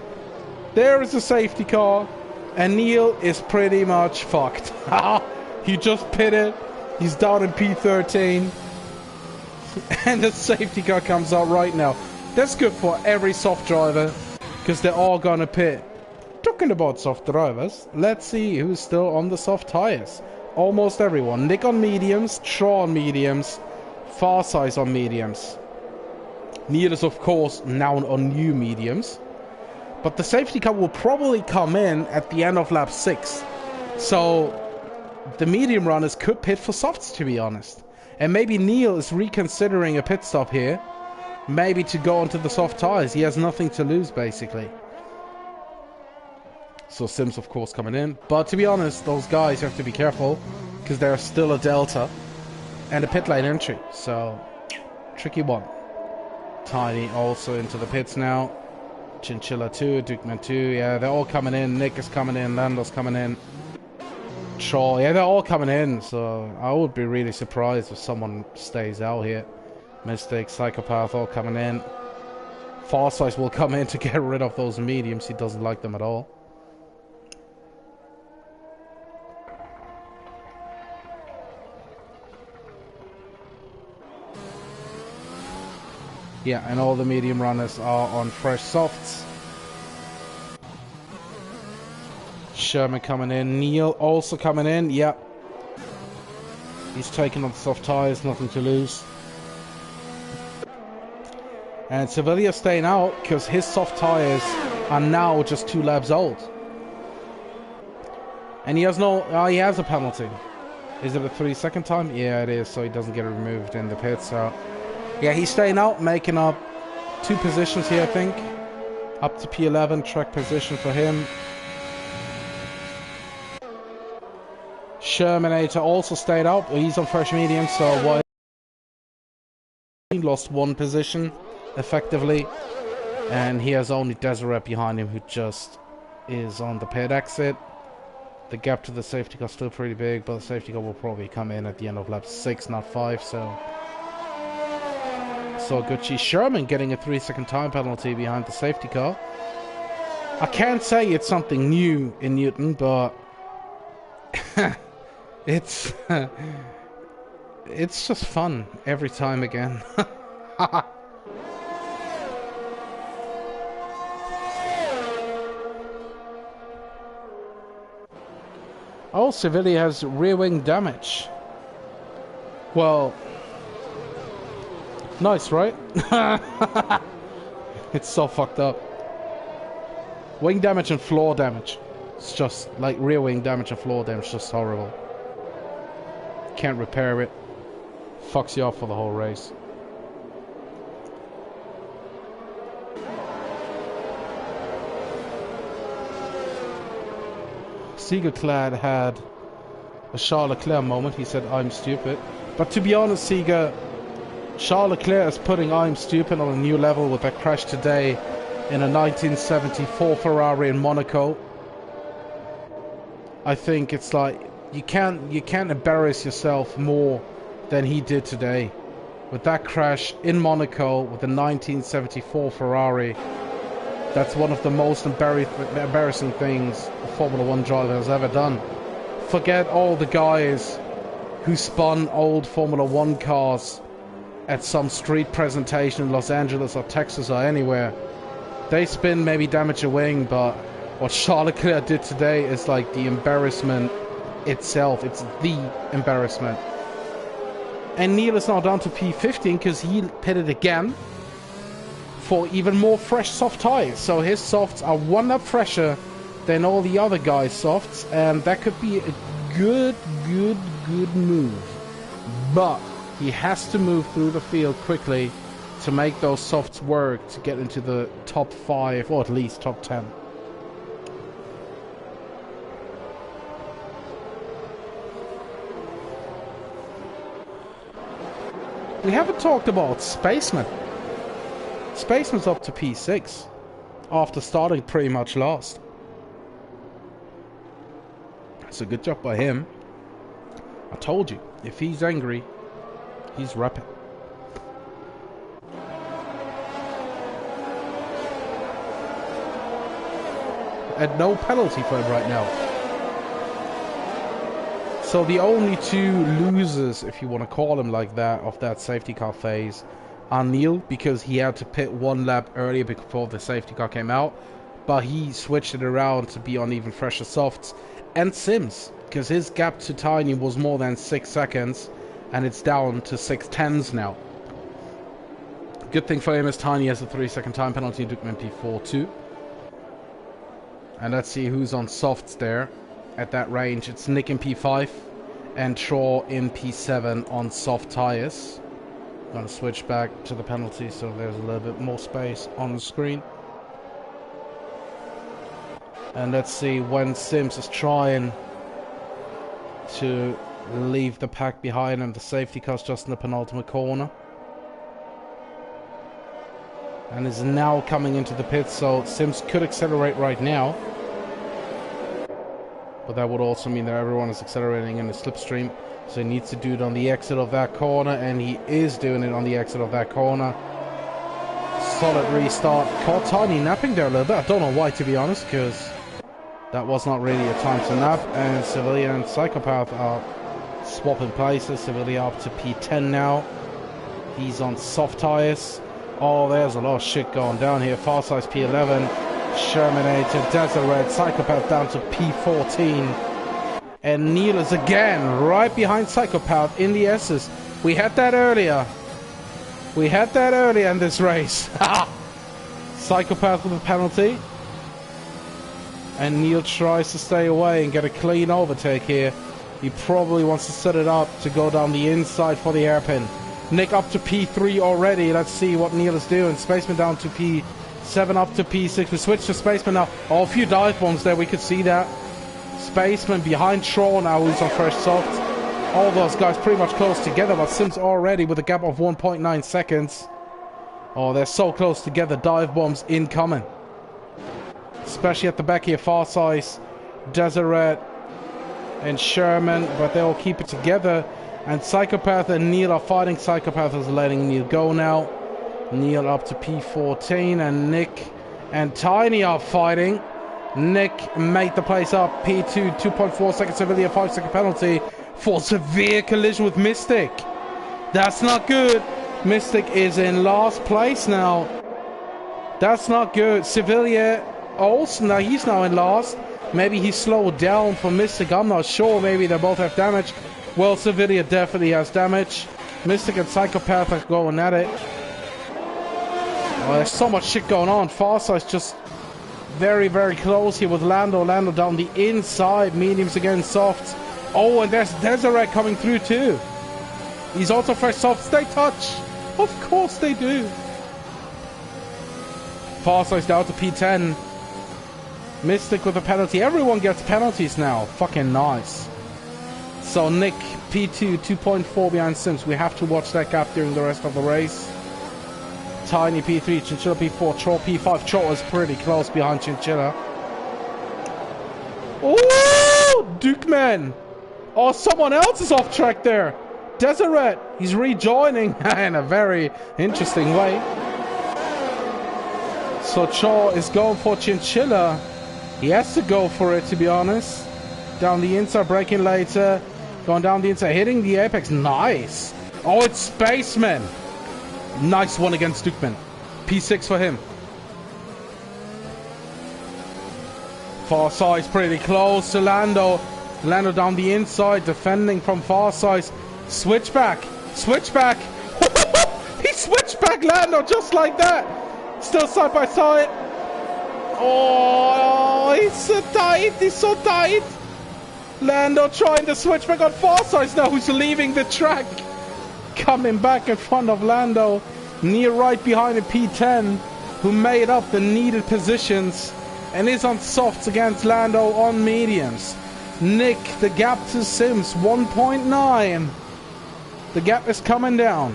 There is a safety car, and Neil is pretty much fucked. He just pitted. He's down in P13. And the safety car comes out right now. That's good for every soft driver, because they're all gonna pit. Talking about soft drivers, let's see who's still on the soft tires. Almost everyone. Nick on mediums, Shaw on mediums, Farsize on mediums. Neil is of course now on new mediums. But the safety car will probably come in at the end of lap 6. So the medium runners could pit for softs, to be honest. And maybe Neil is reconsidering a pit stop here. Maybe to go onto the soft tires. He has nothing to lose, basically. So Sims, of course, coming in. But to be honest, those guys have to be careful, because they're still a Delta and a pit lane entry. So, tricky one. Tiny also into the pits now. Chinchilla 2, Dukeman 2. Yeah, they're all coming in. Nick is coming in. Lando's coming in. Shaw. Yeah, they're all coming in. So, I would be really surprised if someone stays out here. Mystic, Psychopath, all coming in. Farsize will come in to get rid of those mediums. He doesn't like them at all. Yeah, and all the medium runners are on fresh softs. Sherman coming in. Neil also coming in. Yeah. He's taking on the soft tires. Nothing to lose. And Sevilla staying out because his soft tires are now just 2 laps old. And he has no... he has a penalty. Is it a 3-second time? Yeah, it is. So he doesn't get removed in the pit. So... yeah, he's staying out, making up 2 positions here, I think. Up to P11, track position for him. Shermanator also stayed out. He's on fresh medium, so what? He lost 1 position, effectively. And he has only Deseret behind him, who just is on the pit exit. The gap to the safety car is still pretty big, but the safety car will probably come in at the end of lap 6, not 5, so... So Gucci Sherman getting a 3-second time penalty behind the safety car. I can't say it's something new in Newton, but it's it's just fun every time again. Oh, Sevilla has rear wing damage. Well... nice, right? It's so fucked up. Wing damage and floor damage. It's just like rear wing damage and floor damage. Just horrible. Can't repair it. Fucks you off for the whole race. Srgl had a Charles Leclerc moment. He said, "I'm stupid." But to be honest, Srgl, Charles Leclerc is putting I'm stupid on a new level with that crash today in a 1974 Ferrari in Monaco. I think it's like you can't embarrass yourself more than he did today with that crash in Monaco with a 1974 Ferrari. That's one of the most embarrassing things a Formula 1 driver has ever done. Forget all the guys who spun old Formula 1 cars at some street presentation in Los Angeles or Texas or anywhere. They spin, maybe damage a wing, but what Charles Leclerc did today is like the embarrassment itself. It's the embarrassment. And Neil is now down to P15 because he pitted again for even more fresh soft tires. So his softs are 1 lap fresher than all the other guys' softs, and that could be a good move. But he has to move through the field quickly to make those softs work to get into the top 5 or at least top 10. We haven't talked about Spaceman. Spaceman's up to P6 after starting pretty much last. So good job by him. I told you, if he's angry, he's rapping. And no penalty for him right now. So the only two losers, if you want to call them like that, of that safety car phase are Neil, because he had to pit one lap earlier before the safety car came out, but he switched it around to be on even fresher softs, and Sims, because his gap to Tiny was more than 6 seconds, and it's down to 6/10s now. Good thing for him is Tiny has a 3-second time penalty, Dukeman P4 too. And let's see who's on softs there at that range. It's Nick in P5 and Troy in P7 on soft tires. Gonna switch back to the penalty so there's a little bit more space on the screen. And let's see when Sims is trying to leave the pack behind him. The safety car's just in the penultimate corner. And is now coming into the pit, so Sims could accelerate right now. But that would also mean that everyone is accelerating in the slipstream. So he needs to do it on the exit of that corner, and he is doing it on the exit of that corner. Solid restart. Caught Tiny napping there a little bit. I don't know why, to be honest, because that was not really a time to nap. And Sevilla and Psychopath are swapping places. Sevilla up to P10 now. He's on soft tires. Oh, there's a lot of shit going down here. Farsize P11. Shermanator, Deseret, Psychopath down to P14. And Neil is again right behind Psychopath in the S's. We had that earlier. We had that earlier in this race. Psychopath with a penalty. And Neil tries to stay away and get a clean overtake here. He probably wants to set it up to go down the inside for the hairpin. Nick up to P3 already. Let's see what Neil is doing. Spaceman down to P7 up to P6. We switch to Spaceman now. Oh, a few dive bombs there. We could see that. Spaceman behind Troll now, who's on first soft. All those guys pretty much close together, but Sims already with a gap of 1.9 seconds. Oh, they're so close together. Dive bombs incoming. Especially at the back here. Farsize, Deseret, and Sherman, but they'll keep it together. And Psychopath and Neil are fighting. Psychopath is letting Neil go now. Neil up to P14, and Nick and Tiny are fighting. Nick made the place up. P2, 2.4 seconds, Sevilla, 5-second penalty for severe collision with Mystic. That's not good. Mystic is in last place now. That's not good. Sevilla also, now he's now in last. Maybe he slowed down for Mystic. I'm not sure. Maybe they both have damage. Well, Sevilla definitely has damage. Mystic and Psychopath are going at it. Oh, there's so much shit going on. Farsight's just very, very close here with Lando. Lando down the inside. Mediums against softs. Oh, and there's Deseret coming through too. He's also first softs. They touch. Of course they do. Farsight's down to P10. Mystic with a penalty. Everyone gets penalties now. Fucking nice. So Nick, P2, 2.4 behind Sims. We have to watch that gap during the rest of the race. Tiny P3, Chinchilla P4, Troll P5. Troll is pretty close behind Chinchilla. Oh, Dukeman. Oh, someone else is off track there. Deseret, he's rejoining in a very interesting way. So Troll is going for Chinchilla. He has to go for it, to be honest. Down the inside, braking later. Going down the inside, hitting the apex. Nice. Oh, it's Spaceman. Nice one against Dukeman. P6 for him. Farsize pretty close to Lando. Lando down the inside, defending from Farsize. Switchback. Switchback. He switched back Lando just like that. Still side by side. Oh, he's so tight. He's so tight. Lando trying to switch back on Farsize now, who's leaving the track. Coming back in front of Lando. Near right behind a P10, who made up the needed positions and is on softs against Lando on mediums. Nick, the gap to Sims, 1.9. The gap is coming down.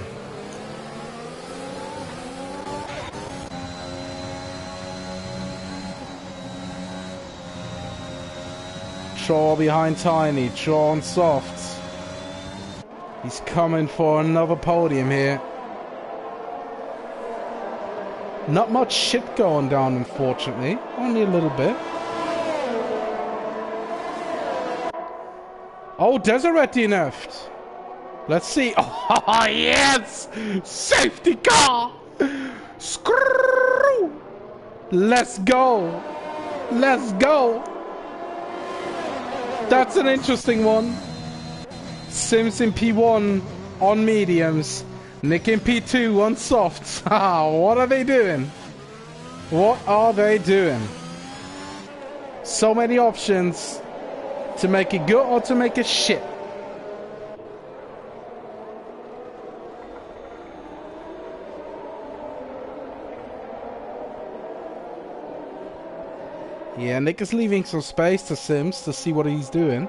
Shaw behind Tiny, Shaw on softs. He's coming for another podium here. Not much shit going down, unfortunately. Only a little bit. Oh, Deseret DNF'd. Let's see. Oh, yes! Safety car! Screw! Let's go! Let's go! That's an interesting one. Sims in P1 on mediums. Nick in P2 on softs. What are they doing? What are they doing? So many options to make it good or to make it shit. Yeah, Nick is leaving some space to Sims to see what he's doing.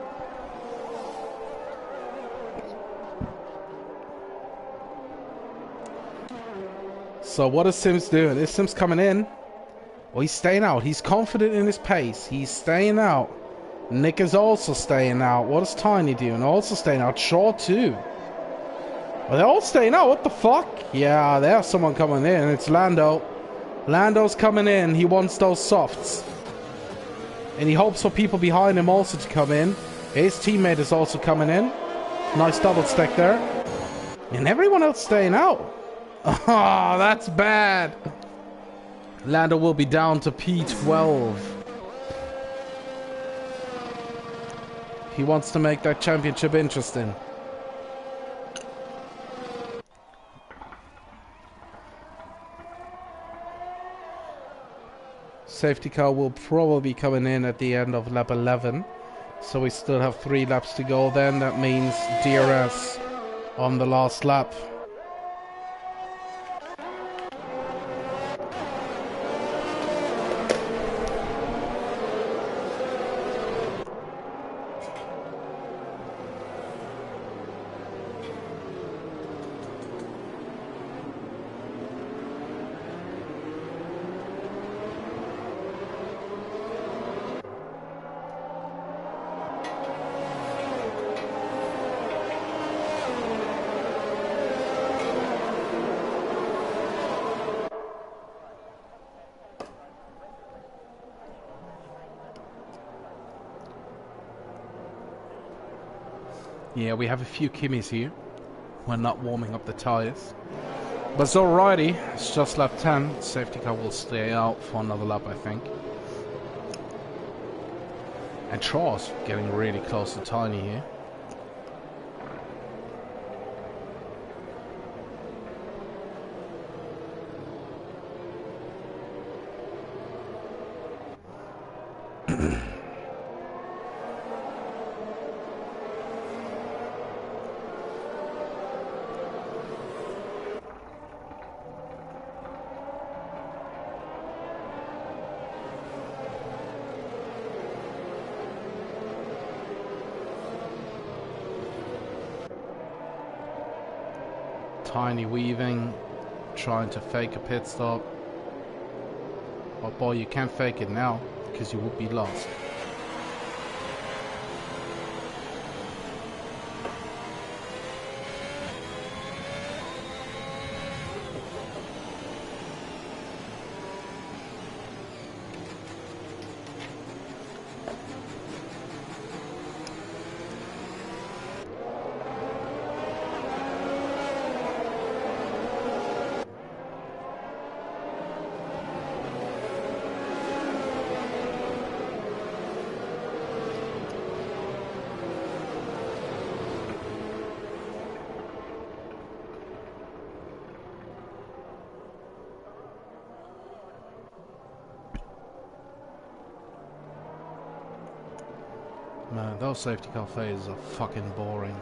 So what is Sims doing? Is Sims coming in? Or he's staying out? He's confident in his pace. He's staying out. Nick is also staying out. What is Tiny doing? Also staying out. Shaw too. Are they all staying out? What the fuck? Yeah, there's someone coming in. It's Lando. Lando's coming in. He wants those softs. And he hopes for people behind him also to come in. His teammate is also coming in. Nice double stack there. And everyone else staying out. Oh, that's bad. Lando will be down to P12. He wants to make that championship interesting. Safety car will probably be coming in at the end of lap 11. So we still have 3 laps to go then. That means DRS on the last lap. Yeah, we have a few Kimmies here. We're not warming up the tires. But it's alrighty. It's just lap 10. Safety car will stay out for another lap, I think. And Charles getting really close to Tiny here. Tiny weaving, trying to fake a pit stop. But boy, you can't fake it now, because you would be lost. Man, those safety car phases are fucking boring.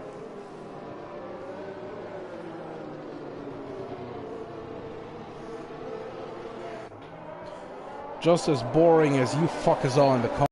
Just as boring as you fuckers are in the car.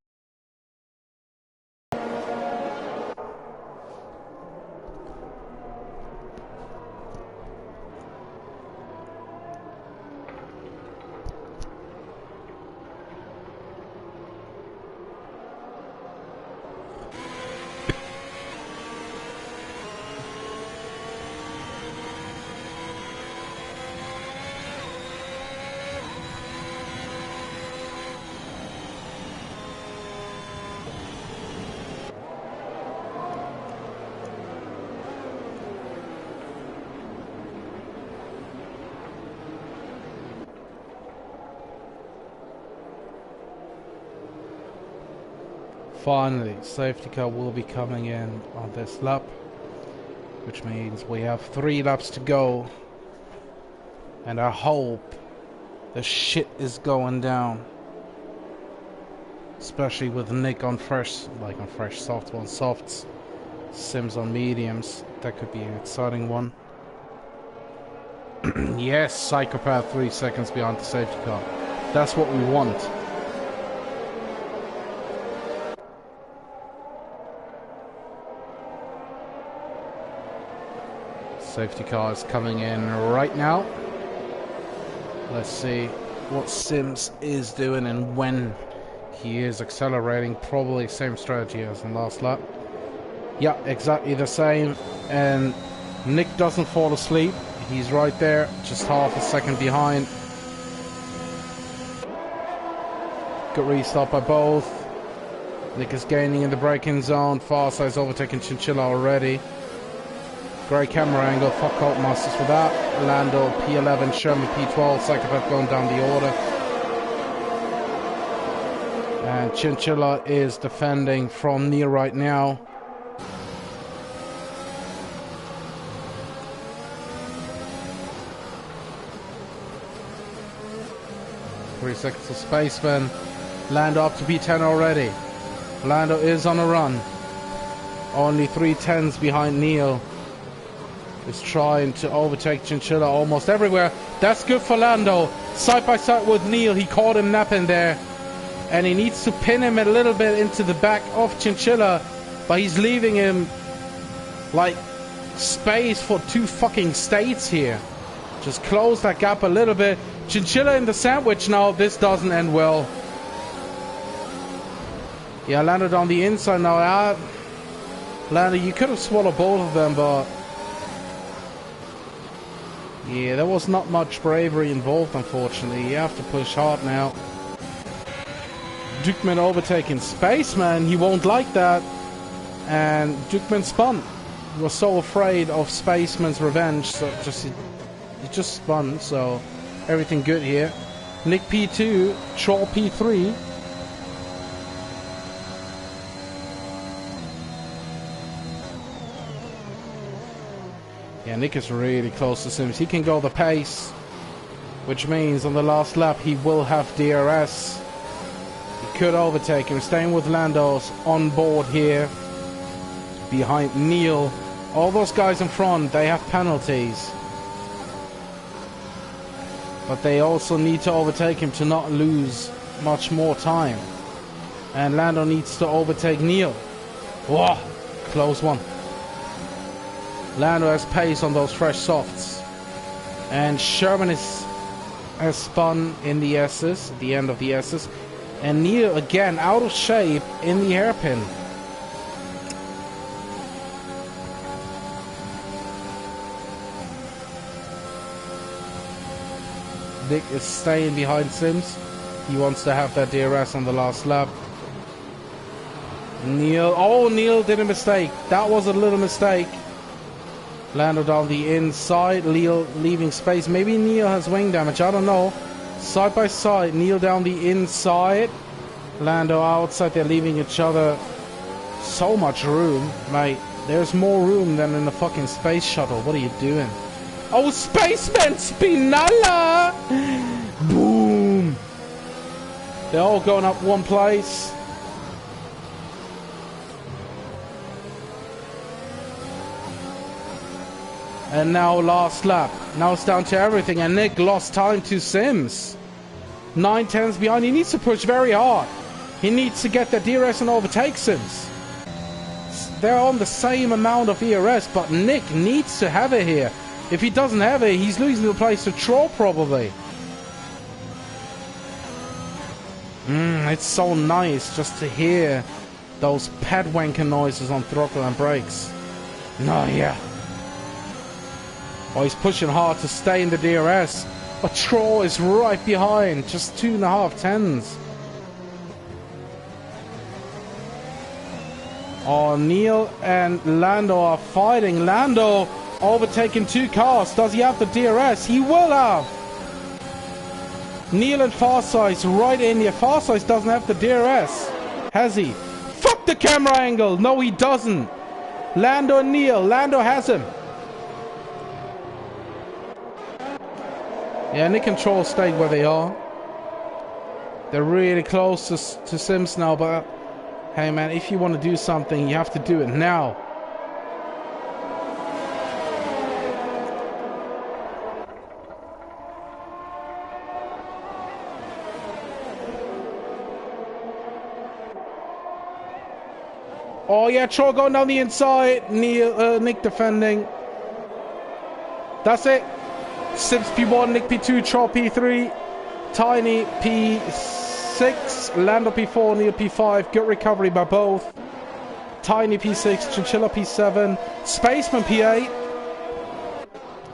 Finally, safety car will be coming in on this lap, which means we have 3 laps to go, and I hope the shit is going down, especially with Nick on fresh, soft on softs, Sims on mediums. That could be an exciting one. Yes, Psychopath 3 seconds behind the safety car. That's what we want. Safety car is coming in right now. Let's see what Sims is doing and when he is accelerating. Probably same strategy as in last lap. Yeah, exactly the same. And Nick doesn't fall asleep. He's right there, just half a second behind. Good restart by both. Nick is gaining in the braking zone. Farside's overtaking Chinchilla already. Great camera angle. Fuck Cult Masters for that. Lando P11, Sherman P12. Psychopath going down the order. And Chinchilla is defending from near right now. Three seconds of Spaceman. Lando up to P10 already. Lando is on a run. Only 3 10s behind Neil. Is trying to overtake Chinchilla almost everywhere. That's good for Lando. Side by side with Neil. He caught him napping there. And he needs to pin him a little bit into the back of Chinchilla. But he's leaving him like space for 2 fucking states here. Just close that gap a little bit. Chinchilla in the sandwich now. This doesn't end well. Yeah, Lando on the inside now. Lando, you could have swallowed both of them, but yeah, there was not much bravery involved, unfortunately. You have to push hard now. Dukeman overtaking Spaceman. He won't like that. And Dukeman spun. He was so afraid of Spaceman's revenge, so he just spun. So everything good here. Nick P2, Troll P3. Yeah, Nick is really close to Sims. He can go the pace, which means on the last lap he will have DRS. He could overtake him. Staying with Lando's on board here. Behind Neil. All those guys in front, they have penalties. But they also need to overtake him to not lose much more time. And Lando needs to overtake Neil. Whoa, close one. Lando has pace on those fresh softs. And Sherman has spun in the S's, at the end of the S's. And Neil again out of shape in the hairpin. Nick is staying behind Sims. He wants to have that DRS on the last lap. Neil did a mistake. That was a little mistake. Lando down the inside, Neil leaving space. Maybe Neil has wing damage, I don't know. Side by side, Neil down the inside. Lando outside, they're leaving each other so much room. Mate, there's more room than in the fucking space shuttle. What are you doing? Oh, Spaceman Spinalla! Boom! They're all going up one place. And now last lap. Now it's down to everything. And Nick lost time to Sims. 9 10s behind. He needs to push very hard. He needs to get the DRS and overtake Sims. They're on the same amount of ERS, but Nick needs to have it here. If he doesn't have it, he's losing the place to Troll probably. It's so nice just to hear those pad wanking noises on throttle and brakes. No, yeah. Oh, he's pushing hard to stay in the DRS. But Troll is right behind. Just 2.5 10s. Oh, Neil and Lando are fighting. Lando overtaking 2 cars. Does he have the DRS? He will have. Neil and Farsight right in here. Farsight doesn't have the DRS. Has he? Fuck the camera angle. No, he doesn't. Lando and Neil. Lando has him. Yeah, Nick and Troll stay where they are. They're really close to Sims now, but hey man, if you want to do something, you have to do it now. Oh yeah, Troll going down the inside. Nick defending. That's it. Sims P1, Nick P2, Troll P3, Tiny P6, Lando P4, Neil P5. Good recovery by both. Tiny P6, Chinchilla P7, Spaceman P8.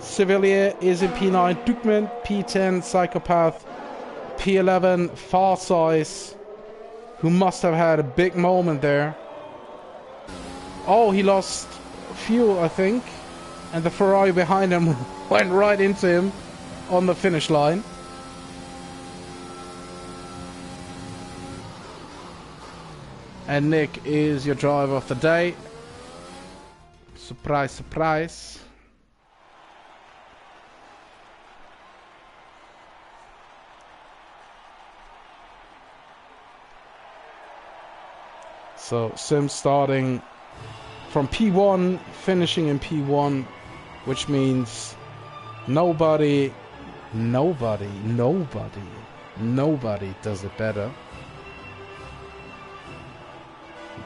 Civilier is in P9, Dukeman P10, Psychopath P11, Farsize, who must have had a big moment there. Oh, he lost fuel, I think. And the Ferrari behind him went right into him on the finish line. And Nick is your driver of the day. Surprise, surprise. So Sims starting from P1, finishing in P1, which means nobody does it better.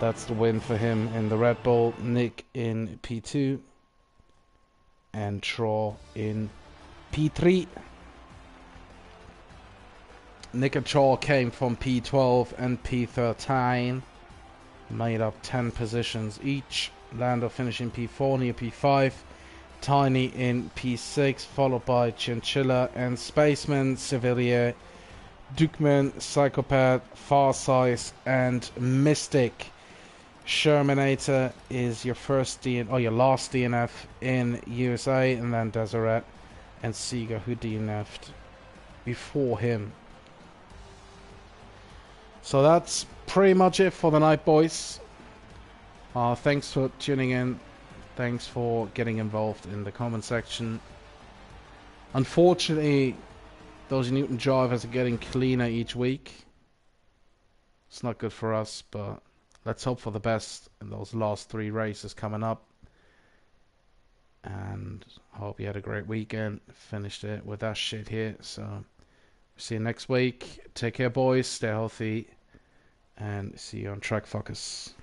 That's the win for him in the Red Bull. Nick in P2 and Troll in P3. Nick and Troll came from P12 and P13. Made up 10 positions each. Lando finishing P4, Neil P5, Tiny in P6, followed by Chinchilla and Spaceman, Civilier, Dukeman, Psychopath, Farsize, and Mystic. Shermanator is your your last DNF in USA, and then Deseret and Srgl, who DNF'd before him. So that's pretty much it for the night, boys. Thanks for tuning in. Thanks for getting involved in the comment section. Unfortunately, those Newton drivers are getting cleaner each week. It's not good for us, but let's hope for the best in those last 3 races coming up. And I hope you had a great weekend. Finished it with that shit here. So, see you next week. Take care, boys. Stay healthy. And see you on Track Focus.